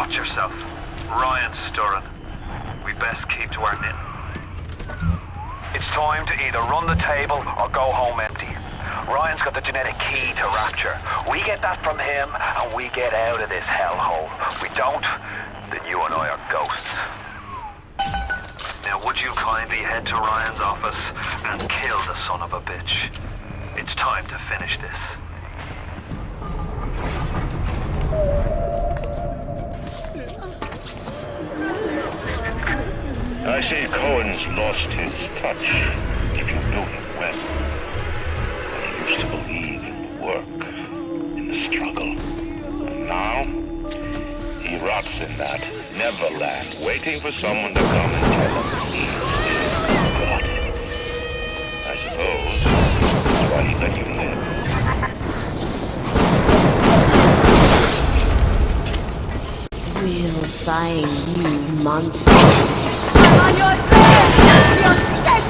Watch yourself. Ryan's stirring. We best keep to our knitting. It's time to either run the table or go home empty. Ryan's got the genetic key to Rapture. We get that from him and we get out of this hellhole. We don't, then you and I are ghosts. Now would you kindly head to Ryan's office and kill the son of a bitch? It's time to finish this. I say Cohen's lost his touch, if you know him well. He used to believe in the work, in the struggle. And now, he rots in that Neverland, waiting for someone to come and tell him he's got it. I suppose that's why he let you live. We'll find you, monster. I'm on your trail! Your sketch!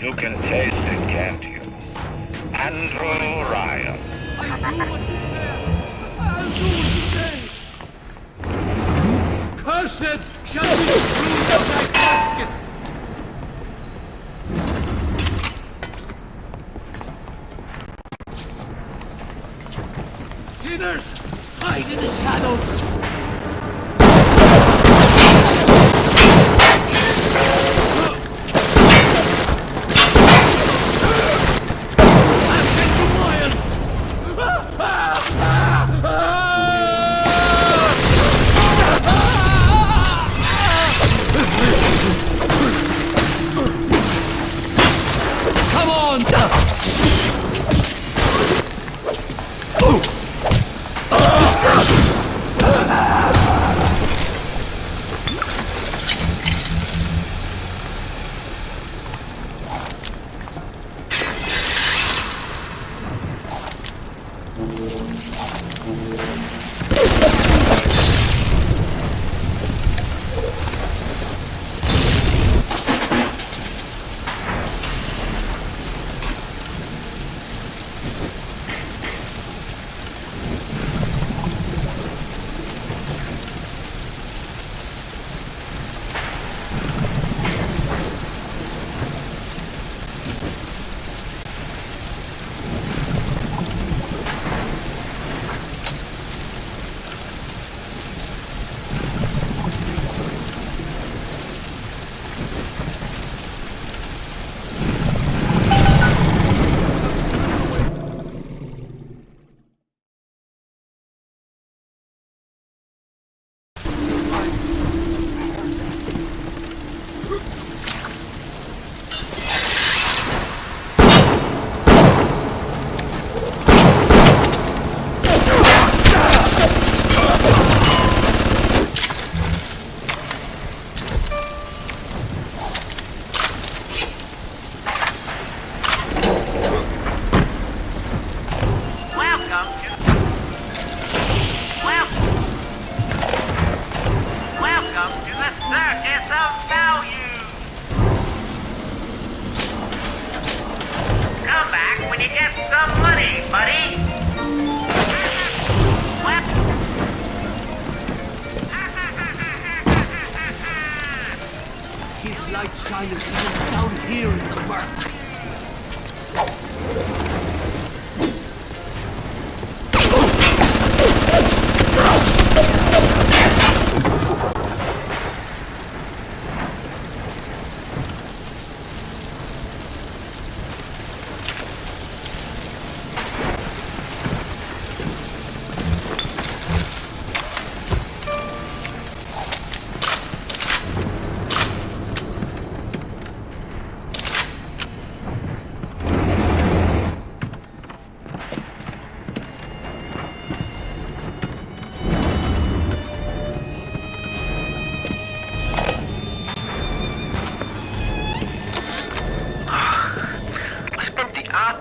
You can taste it, can't you? Andrew Ryan. I'll do what you say! I'll do what you say! Cursed shall be the fruit of thy casket! Sinners, hide in the shadows!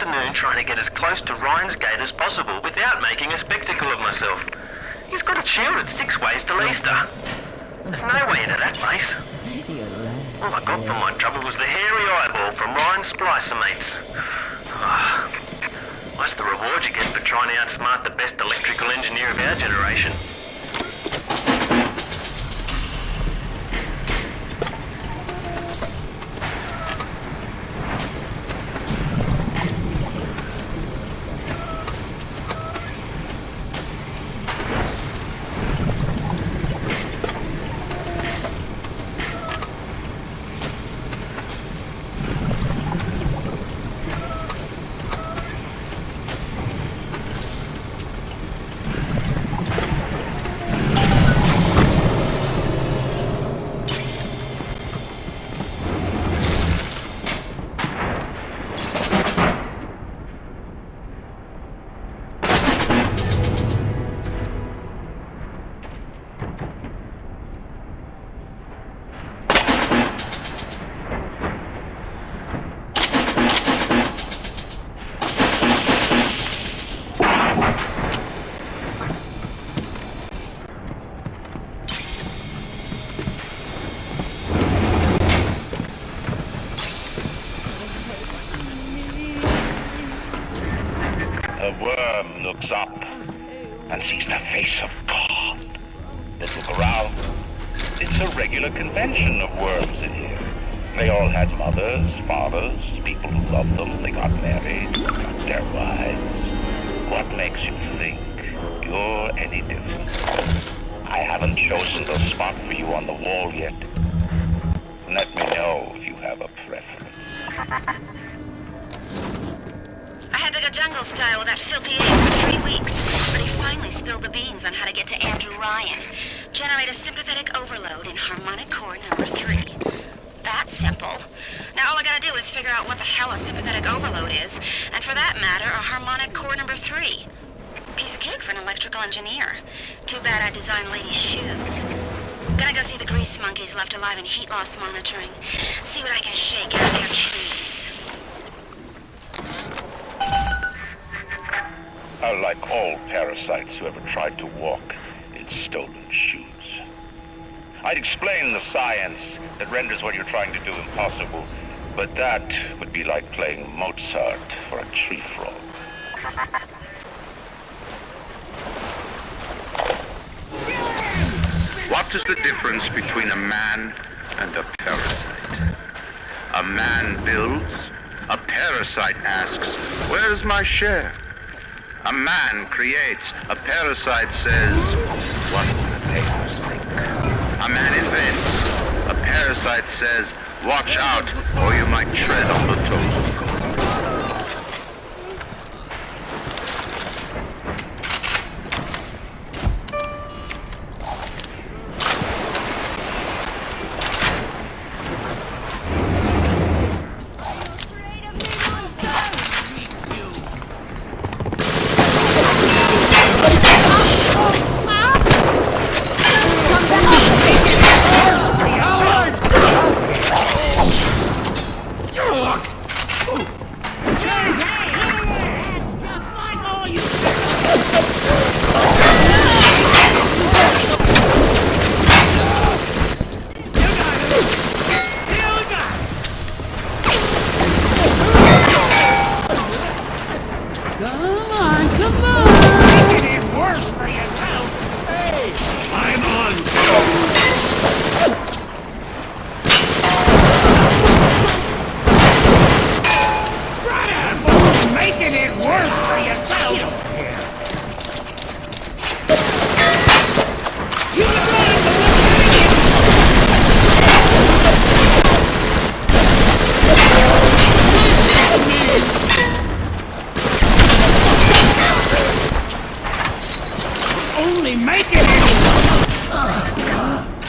afternoon trying to get as close to Ryan's gate as possible without making a spectacle of myself. He's got it shielded 6 ways till Easter. There's no way into that place. All I got for my trouble was the hairy eyeball from Ryan's splicer mates. What's the reward you get for trying to outsmart the best electrical engineer of our generation? The worm looks up and sees the face of God. They look around. It's a regular convention of worms in here. They all had mothers, fathers, people who loved them. They got married, got their wives. What makes you think you're any different? I haven't chosen the spot for you on the wall yet. Let me know if you have a preference. I had to go jungle style with that filthy ape for 3 weeks, but he finally spilled the beans on how to get to Andrew Ryan. Generate a sympathetic overload in harmonic core number 3. That's simple. Now all I gotta do is figure out what the hell a sympathetic overload is, and for that matter, a harmonic core number 3. Piece of cake for an electrical engineer. Too bad I designed ladies' shoes. Gonna go see the grease monkeys left alive in heat loss monitoring. See what I can shake out of their trees. Like all parasites who ever tried to walk in stolen shoes. I'd explain the science that renders what you're trying to do impossible, but that would be like playing Mozart for a tree frog. What is the difference between a man and a parasite? A man builds, a parasite asks, where's my share? A man creates, a parasite says, what do the neighbors think? A man invents, a parasite says, watch out, or you might tread on the toes of God.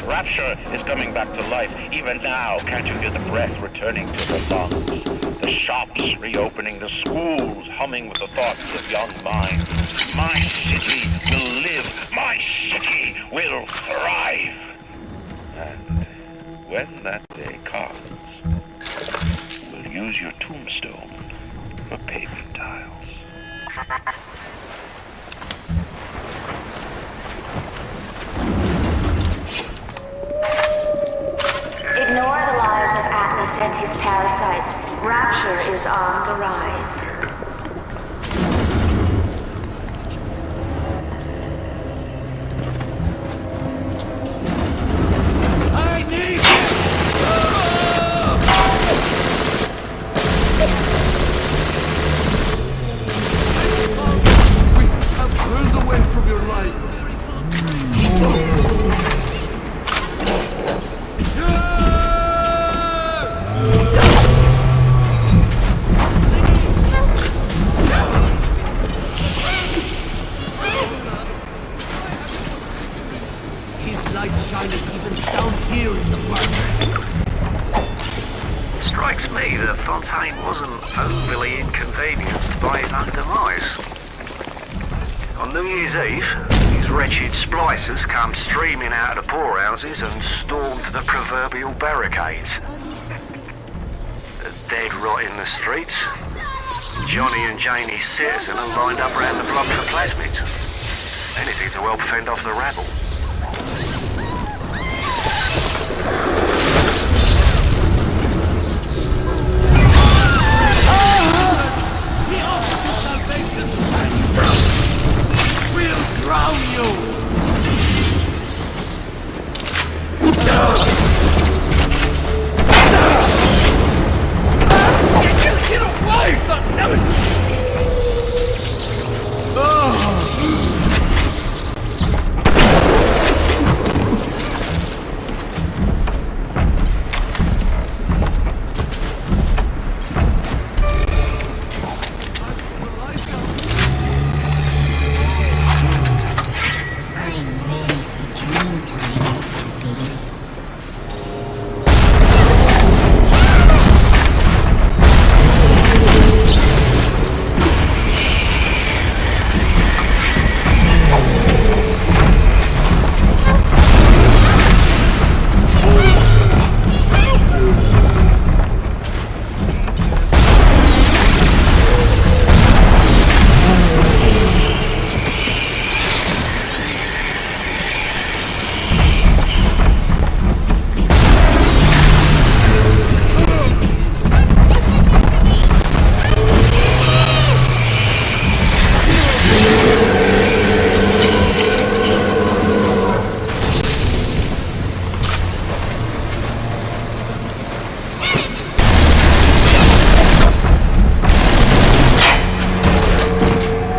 Rapture is coming back to life. Even now, can't you hear the breath returning to the lungs? The shops reopening, the schools humming with the thoughts of young minds. My city will live. My city will thrive. And when that day comes, we'll use your tombstone or pavement tiles. Ignore the lies of Atlas and his parasites. Rapture is on the rise. I need We have turned away from your light. His light shines even down here in the mud. Strikes me that Fontaine wasn't overly inconvenienced by his own demise. On New Year's Eve, these wretched splicers come streaming out of the poorhouses and stormed the proverbial barricades. The dead rot in the streets. Johnny and Janie Citizen are lined up around the block for plasmids. Anything to help fend off the rabble. The officer salvation will drown you! Get away! Goddammit! I'm ready for dream time, Mr. Big.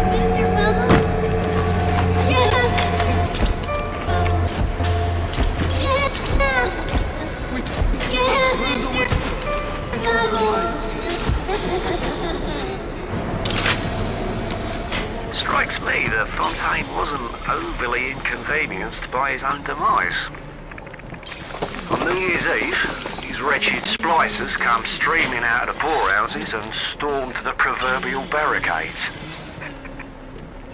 Mr. Bubbles? Get up! Bubbles. Get up! Get up, Bubbles! Strikes me that Fontaine wasn't overly inconvenienced by his own demise. On New Year's Eve, these wretched splicers come streaming out of the poorhouses and stormed the proverbial barricades.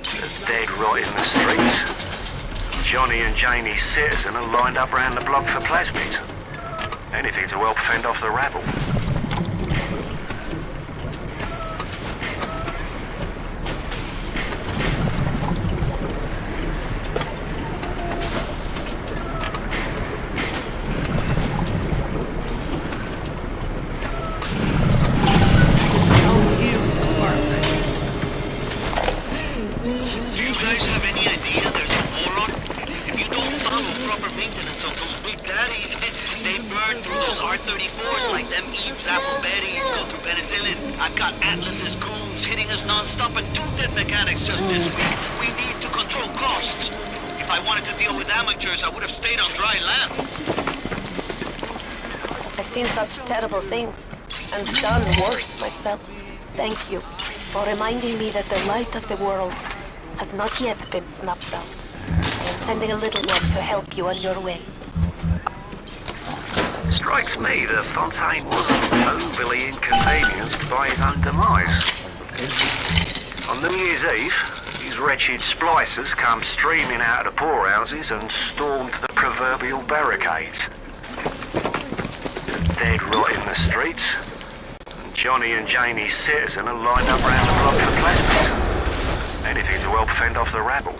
The dead rot in the streets. Johnny and Janie Citizen are lined up around the block for plasmids. Anything to help fend off the rabble. Do you guys have any idea there's a moron? If you don't follow proper maintenance of those Big Daddies, they burn through those R-34s like them Eve's apple berries go through penicillin. I've got Atlas's goons hitting us non-stop and 2 dead mechanics just this week. We need to control costs. If I wanted to deal with amateurs, I would have stayed on dry land. I've seen such terrible things, and done worse myself. Thank you for reminding me that the light of the world has not yet been snuffed out. I am sending a little one to help you on your way. Strikes me that Fontaine wasn't overly inconvenienced by his own demise. On New Year's Eve, these wretched splicers come streaming out of the poorhouses and stormed the proverbial barricades. The dead rot in the streets. Johnny and Janie's citizen are lined up round the block for plasmids. Anything to help fend off the rabble.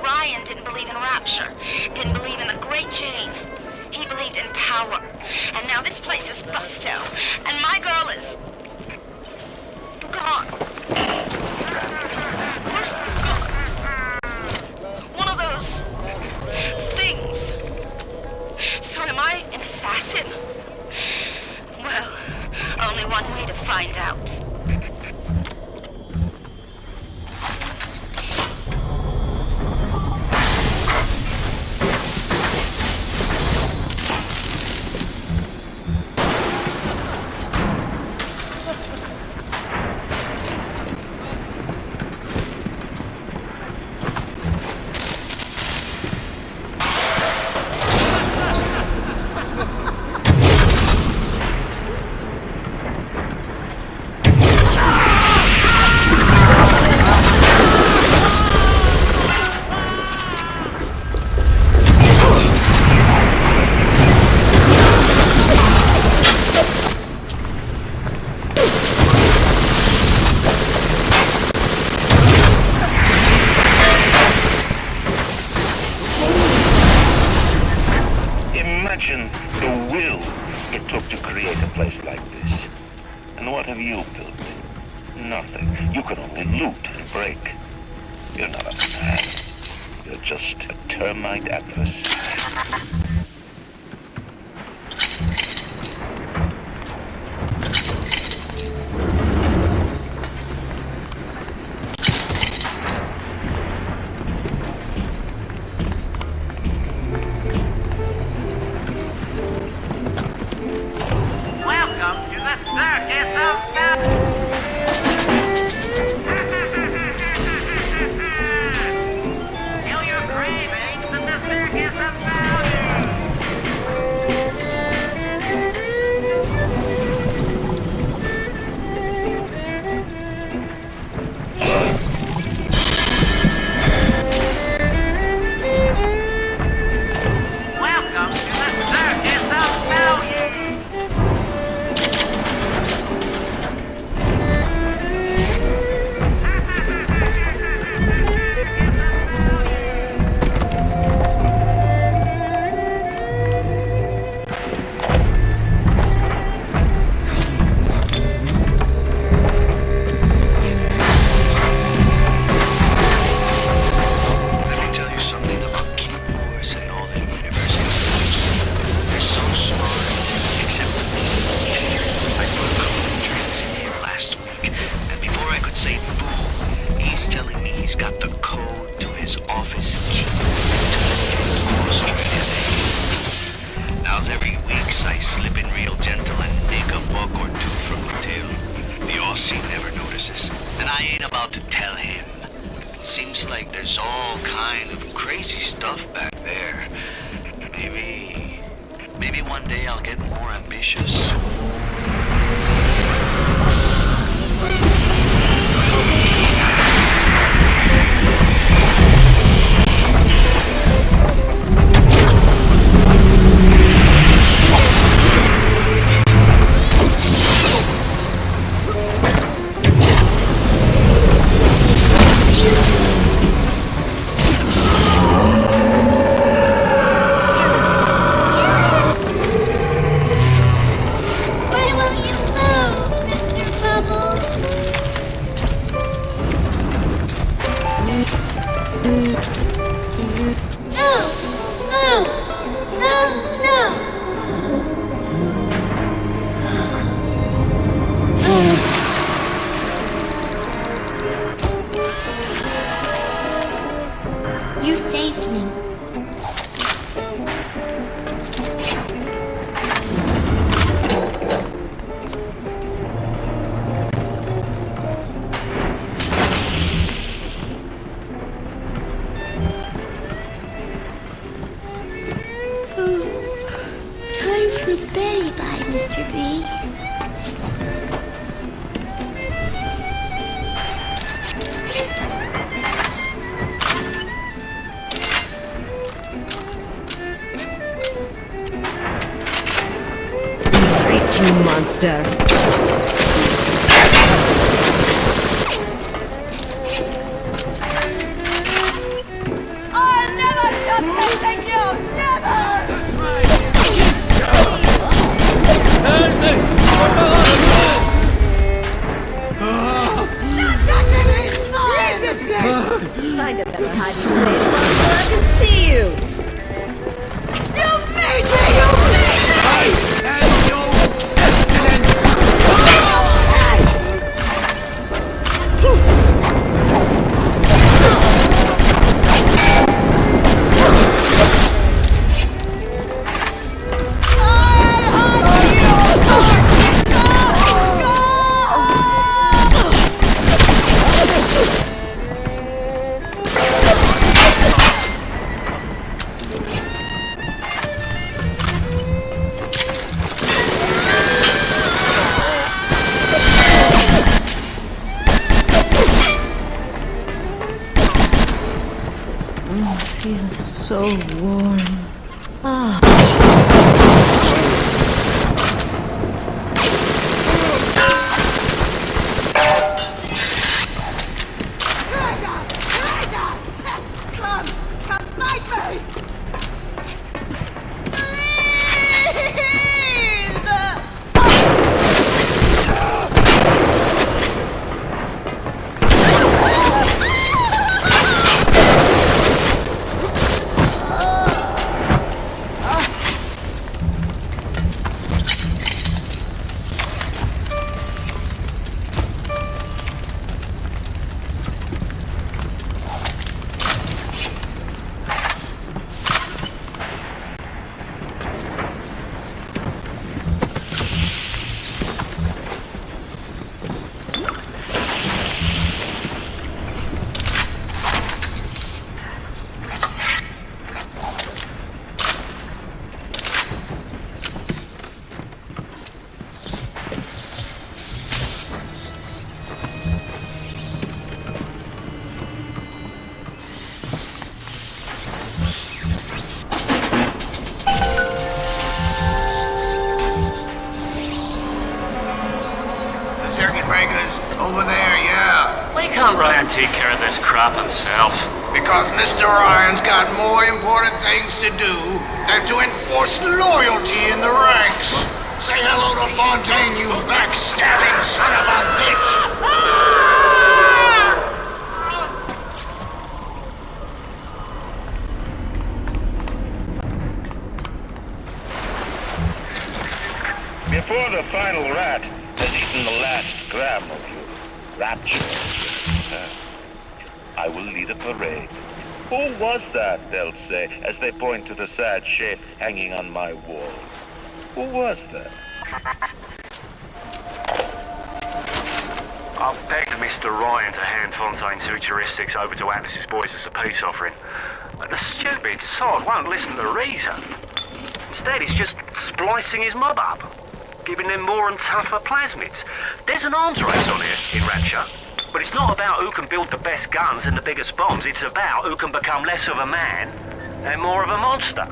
Ryan didn't believe in Rapture, didn't believe in the Great Chain. He believed in power. And now this place is busto, and my girl is gone. Where's gone? One of those things. So am I an assassin? Well, only one way to find out. Imagine the will it took to create a place like this. And what have you built? Nothing. You can only loot and break. You're not a man. You're just a termite adversary. Maybe one day I'll get more ambitious. You saved me. Time for bye-bye, Mr. B. Retreat, you monster. I'll never stop helping you! Never! Stop touching me! Leave this place! Find a better hiding place, monster. I can see you. You made me! You made me! Feels so warm. Ah. Come fight me! Over there, yeah. Why can't Ryan take care of this crap himself? Because Mr. Ryan's got more important things to do than to enforce loyalty in the ranks. Say hello to Fontaine, you backstabbing son of a bitch! Before the final rat has eaten the last gram of you, Rapture, I will lead a parade. Who was that, they'll say, as they point to the sad shape hanging on my wall. Who was that? I've begged Mr. Ryan to hand Fontaine's heuristics over to Atlas's boys as a peace offering, but the stupid sod won't listen to reason. Instead, he's just splicing his mob up, giving them more and tougher plasmids. There's an arms race on here in Rapture, but it's not about who can build the best guns and the biggest bombs. It's about who can become less of a man and more of a monster.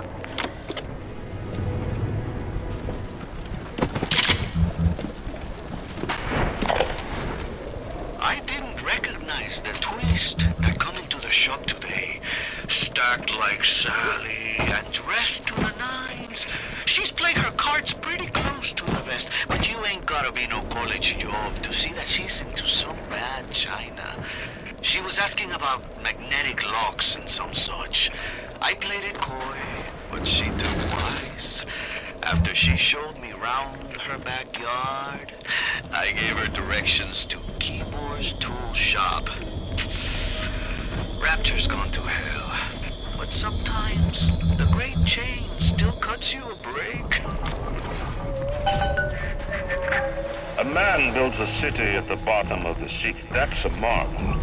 I didn't recognize the twist that come into the shop today. Stacked like Sally and dressed to the nines. She's played her cards pretty close to the vest, but you ain't gotta be no college job to see that she's into some bad china. She was asking about magnetic locks and some such. I played it coy, but she took wise. After she showed me round her backyard, I gave her directions to Keyboard's tool shop. Rapture's gone to hell, but sometimes the great chain still cuts you a break. A man builds a city at the bottom of the sea. That's a marvel.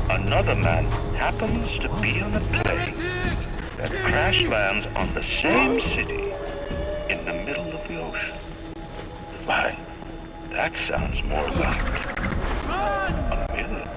Another man happens to be on a plane that crash lands on the same city in the middle of the ocean. Why, that sounds more like a miracle.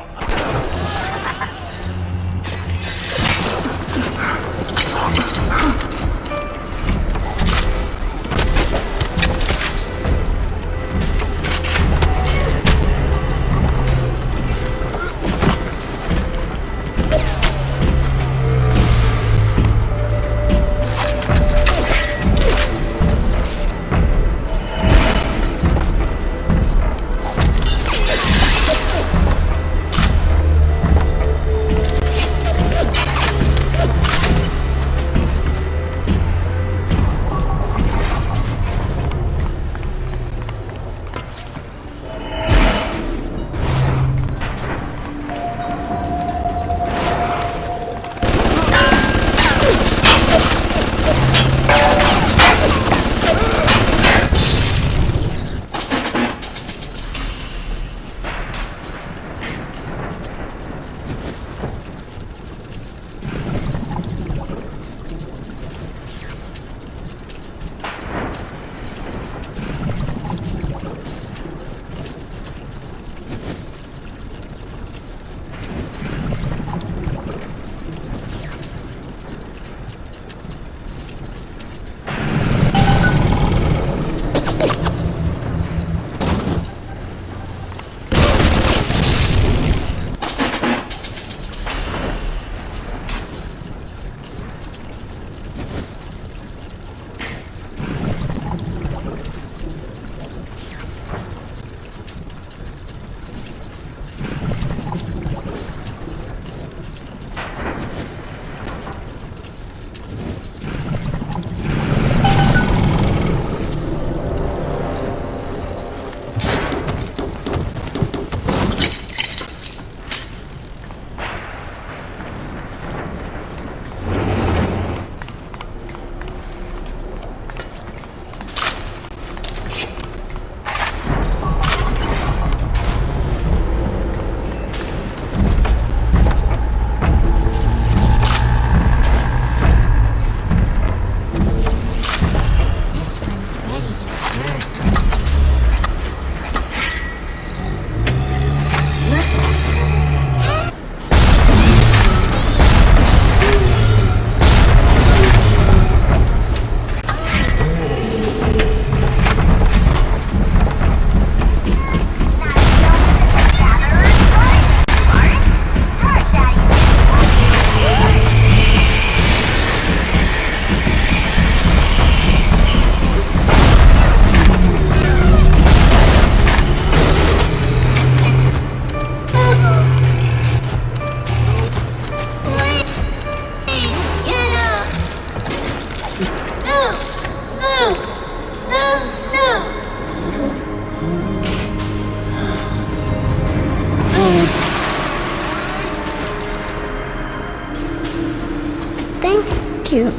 Thank you.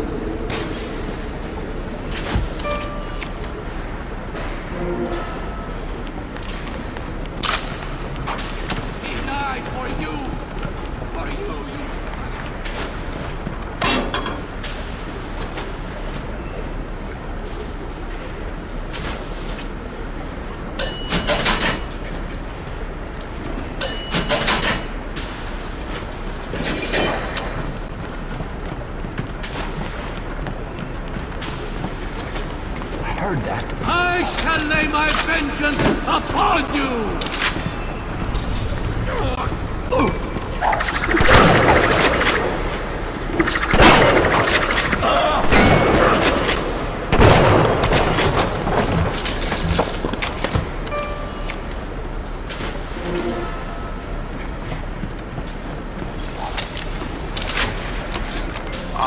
He died for you! For you, you Heard that. I shall lay my vengeance upon you!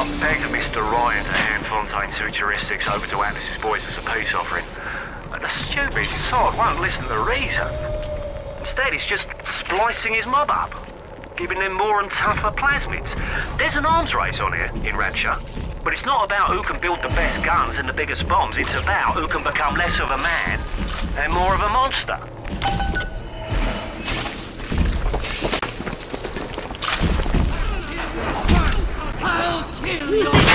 I begged Mr. Ryan to hand Fontaine's heuristics over to Atlas's boys as a peace offering. But the stupid sod won't listen to reason. Instead, he's just splicing his mob up, giving them more and tougher plasmids. There's an arms race on here in Rapture, but it's not about who can build the best guns and the biggest bombs. It's about who can become less of a man and more of a monster. I'll kill you!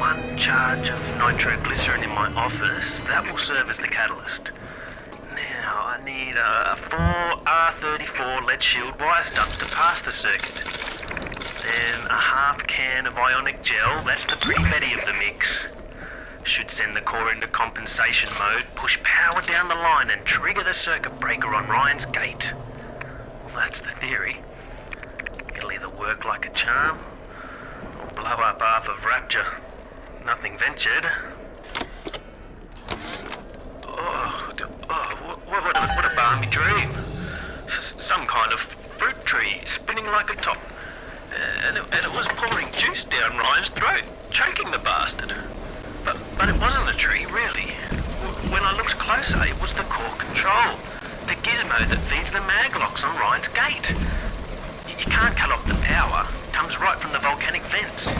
one charge of nitroglycerin in my office. That will serve as the catalyst. Now, I need 4 R34 lead shield wire stumps to pass the circuit. Then a half can of ionic gel, that's the pretty Betty of the mix. Should send the core into compensation mode, push power down the line and trigger the circuit breaker on Ryan's gate. Well, that's the theory. It'll either work like a charm, or blow up half of Rapture. Nothing ventured. What a balmy dream. Some kind of fruit tree spinning like a top. And it was pouring juice down Ryan's throat, choking the bastard. But it wasn't a tree, really. When I looked closer, it was the core control. The gizmo that feeds the maglocks on Ryan's gate. You can't cut off the power. It comes right from the volcanic vents.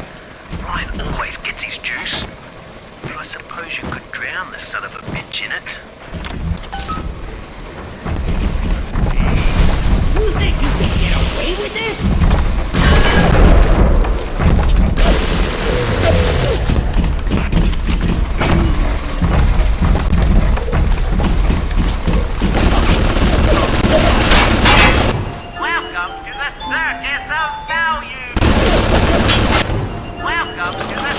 Ryan always gets his juice. But I suppose you could drown the son of a bitch in it. You think you can get away with this? Welcome to the circus of value. Welcome to the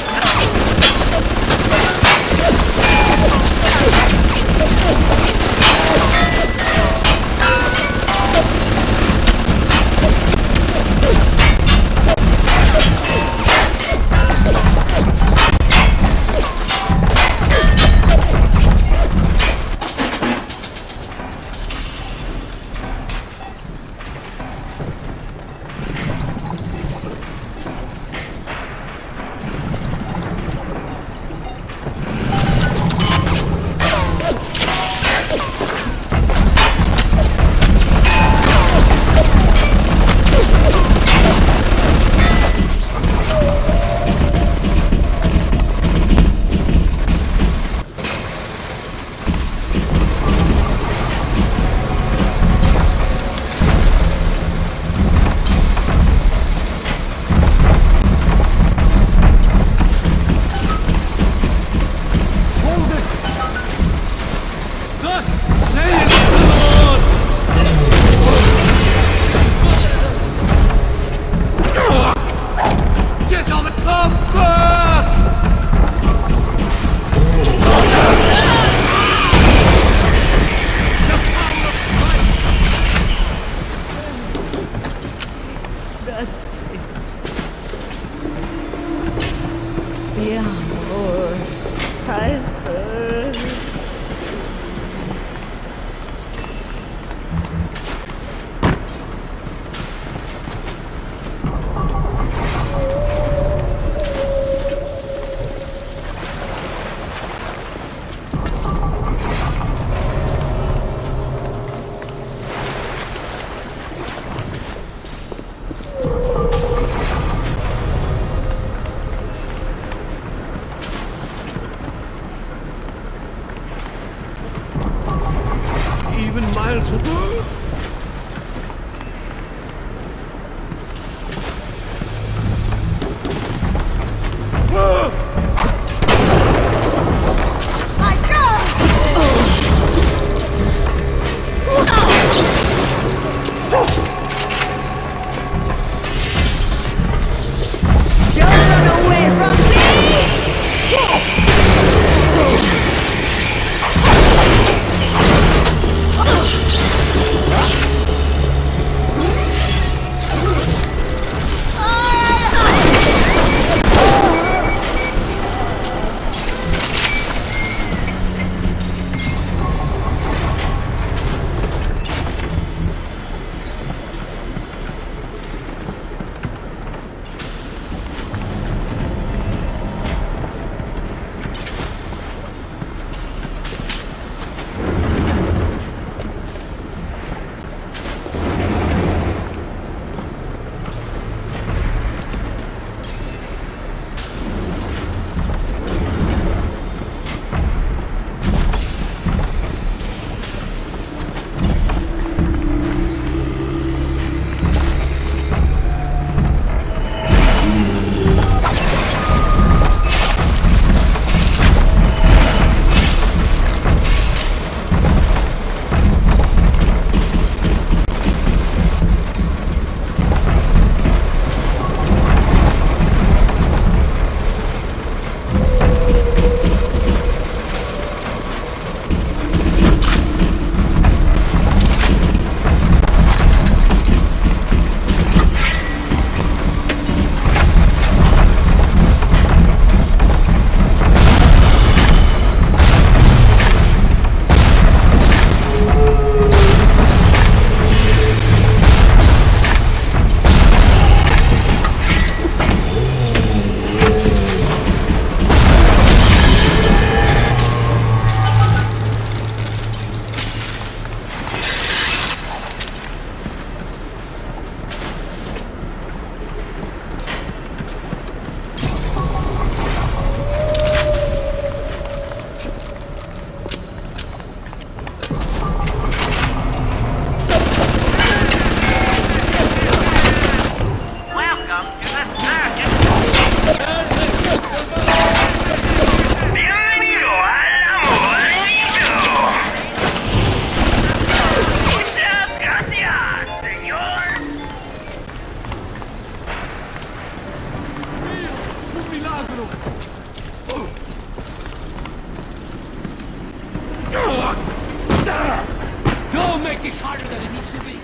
Don't make this harder than it needs to be.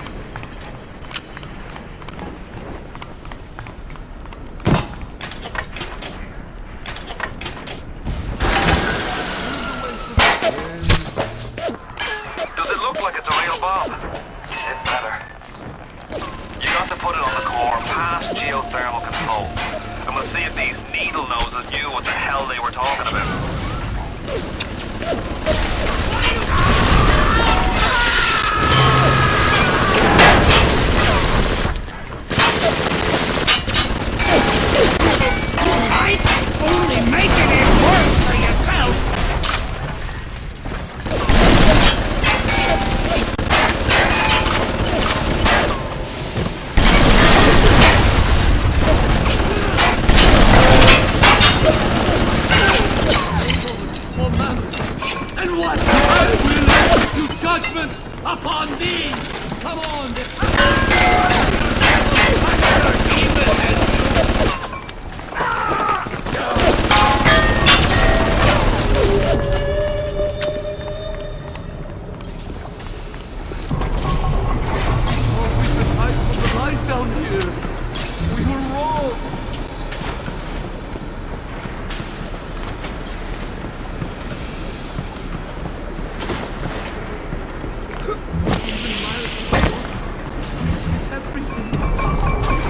Does it look like it's a real bomb? It better. You got to put it on the core past geothermal control. And we'll see if these needle noses knew what the hell they were talking about. Only making it worse for yourself! Oh man, and what? I will execute judgment upon thee! Come on! Down here. We were wrong.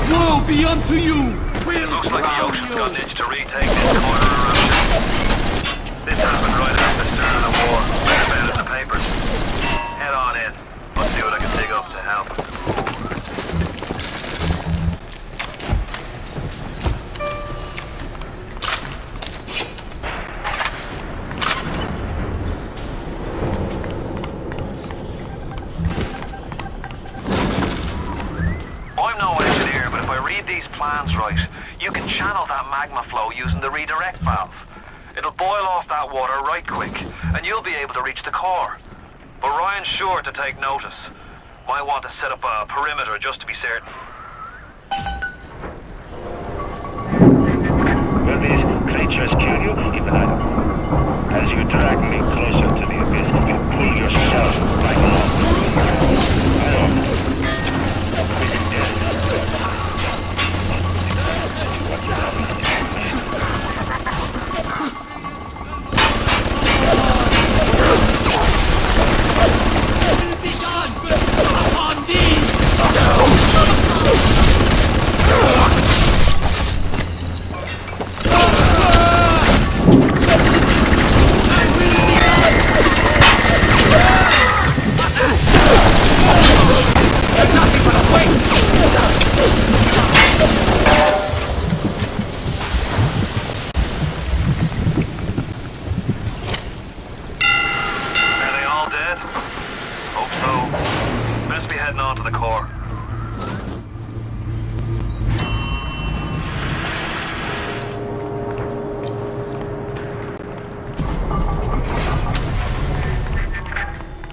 Woe be unto you! We'll Looks like the ocean's got an itch to retake this corner of Rapture. This happened right after the start of the war. Read about it in the papers. Head on in. Let's see what I can dig up to help. I'm no engineer, but if I read these plans right, you can channel that magma flow using the redirect valve. It'll boil off that water right quick, and you'll be able to reach the core. But Ryan's sure to take notice. Might want to set up a perimeter just to be certain. Will these creatures kill you? Even I don't know. As you drag me closer to the abyss, you pull yourself right along. I don't.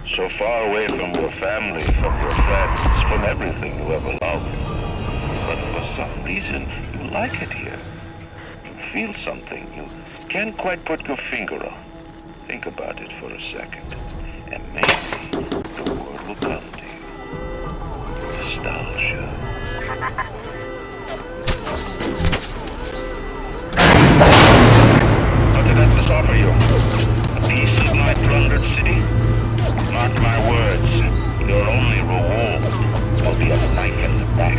So far away from your family, from your friends, from everything you ever loved. But for some reason, you like it here. You feel something you can't quite put your finger on. Think about it for a second, and maybe the word will come to you. Nostalgia. What did Atlas offer you? A piece of my plundered city? Mark my words, your only reward will be a knife in the back.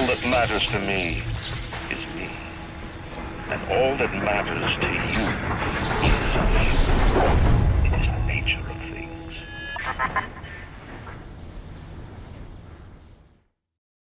that matters to me is me. And all that matters to you is you. It is the nature of things.